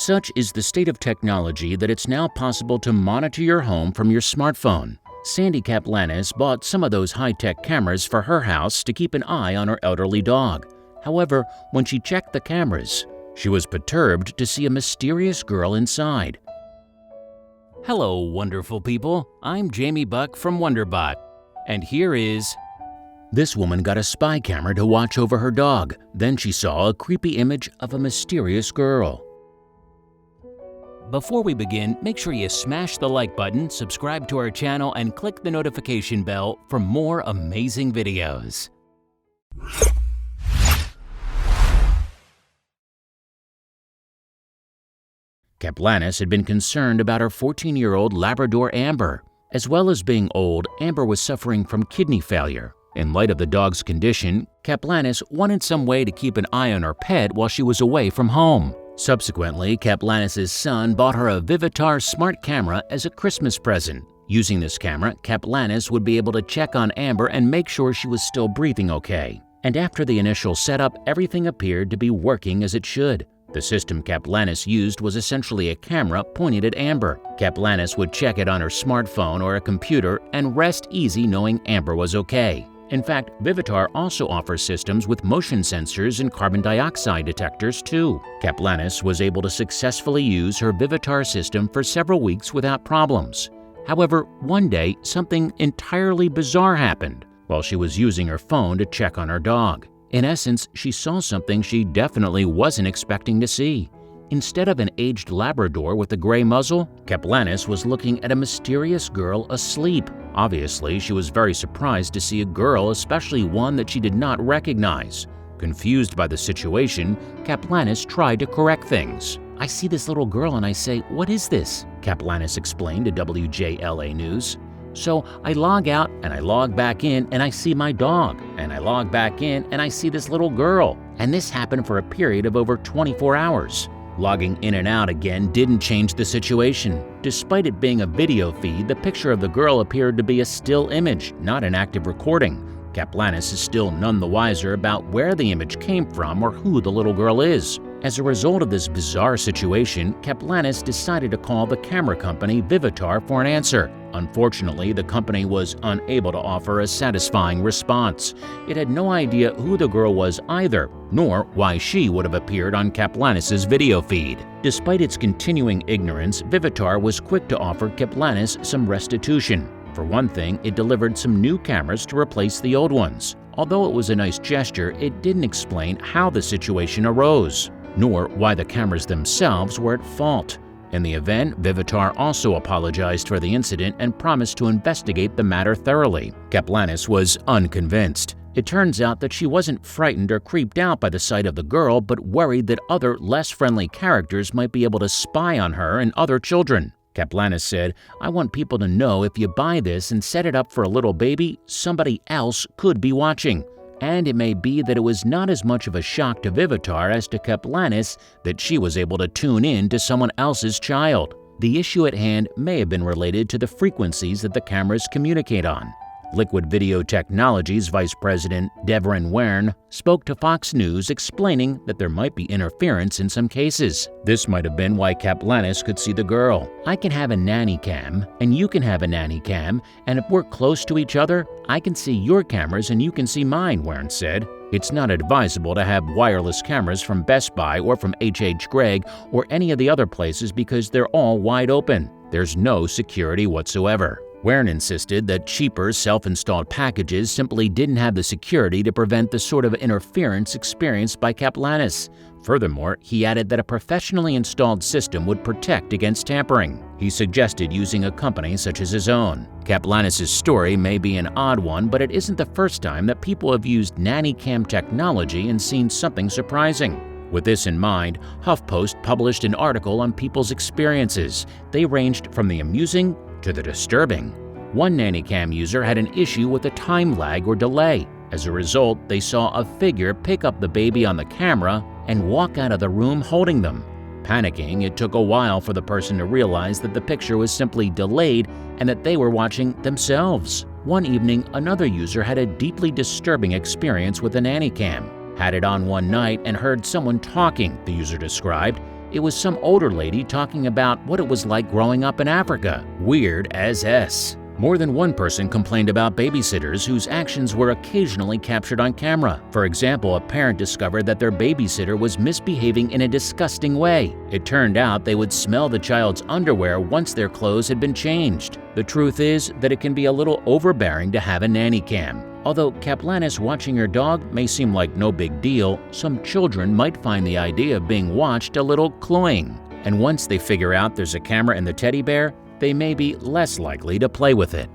Such is the state of technology that it's now possible to monitor your home from your smartphone. Sandie Kaplanis bought some of those high-tech cameras for her house to keep an eye on her elderly dog. However, when she checked the cameras, she was perturbed to see a mysterious girl inside. Hello, wonderful people. I'm Jamie Buck from WonderBot. And here is... This woman got a spy camera to watch over her dog. Then she saw a creepy image of a mysterious girl. Before we begin, make sure you smash the like button, subscribe to our channel, and click the notification bell for more amazing videos. Kaplanis had been concerned about her 14-year-old Labrador Amber. As well as being old, Amber was suffering from kidney failure. In light of the dog's condition, Kaplanis wanted some way to keep an eye on her pet while she was away from home. Subsequently, Kaplanis' son bought her a Vivitar smart camera as a Christmas present. Using this camera, Kaplanis would be able to check on Amber and make sure she was still breathing okay. And after the initial setup, everything appeared to be working as it should. The system Kaplanis used was essentially a camera pointed at Amber. Kaplanis would check it on her smartphone or a computer and rest easy knowing Amber was okay. In fact, Vivitar also offers systems with motion sensors and carbon dioxide detectors too. Kaplanis was able to successfully use her Vivitar system for several weeks without problems. However, one day, something entirely bizarre happened while she was using her phone to check on her dog. In essence, she saw something she definitely wasn't expecting to see. Instead of an aged Labrador with a gray muzzle, Kaplanis was looking at a mysterious girl asleep. Obviously, she was very surprised to see a girl, especially one that she did not recognize. Confused by the situation, Kaplanis tried to correct things. "I see this little girl and I say, 'What is this?'" Kaplanis explained to WJLA News. "So I log out and I log back in and I see my dog, and I log back in and I see this little girl. And this happened for a period of over 24 hours. Logging in and out again didn't change the situation. Despite it being a video feed, the picture of the girl appeared to be a still image, not an active recording. Kaplanis is still none the wiser about where the image came from or who the little girl is. As a result of this bizarre situation, Kaplanis decided to call the camera company Vivitar for an answer. Unfortunately, the company was unable to offer a satisfying response. It had no idea who the girl was either, nor why she would have appeared on Kaplanis' video feed. Despite its continuing ignorance, Vivitar was quick to offer Kaplanis some restitution. For one thing, it delivered some new cameras to replace the old ones. Although it was a nice gesture, it didn't explain how the situation arose, nor why the cameras themselves were at fault. In the event, Vivitar also apologized for the incident and promised to investigate the matter thoroughly. Kaplanis was unconvinced. It turns out that she wasn't frightened or creeped out by the sight of the girl, but worried that other, less friendly characters might be able to spy on her and other children. Kaplanis said, "I want people to know if you buy this and set it up for a little baby, somebody else could be watching." And it may be that it was not as much of a shock to Vivitar as to Kaplanis that she was able to tune in to someone else's child. The issue at hand may have been related to the frequencies that the cameras communicate on. Liquid Video Technologies Vice President Devrin Wern spoke to Fox News explaining that there might be interference in some cases. This might have been why Kaplanis could see the girl. "I can have a nanny cam, and you can have a nanny cam, and if we're close to each other, I can see your cameras and you can see mine," Wern said. "It's not advisable to have wireless cameras from Best Buy or from H.H. Gregg or any of the other places because they're all wide open. There's no security whatsoever." Wern insisted that cheaper self-installed packages simply didn't have the security to prevent the sort of interference experienced by Kaplanis. Furthermore, he added that a professionally installed system would protect against tampering. He suggested using a company such as his own. Kaplanis' story may be an odd one, but it isn't the first time that people have used nanny cam technology and seen something surprising. With this in mind, HuffPost published an article on people's experiences. They ranged from the amusing to the disturbing. One nannycam user had an issue with a time lag or delay. As a result, they saw a figure pick up the baby on the camera and walk out of the room holding them. Panicking, it took a while for the person to realize that the picture was simply delayed and that they were watching themselves. One evening, another user had a deeply disturbing experience with a nannycam. "Had it on one night and heard someone talking," the user described. It was some older lady talking about what it was like growing up in Africa. Weird as S. More than one person complained about babysitters whose actions were occasionally captured on camera. For example, a parent discovered that their babysitter was misbehaving in a disgusting way. It turned out they would smell the child's underwear once their clothes had been changed. The truth is that it can be a little overbearing to have a nanny cam. Although Kaplanis watching her dog may seem like no big deal, some children might find the idea of being watched a little cloying. And once they figure out there's a camera in the teddy bear, they may be less likely to play with it.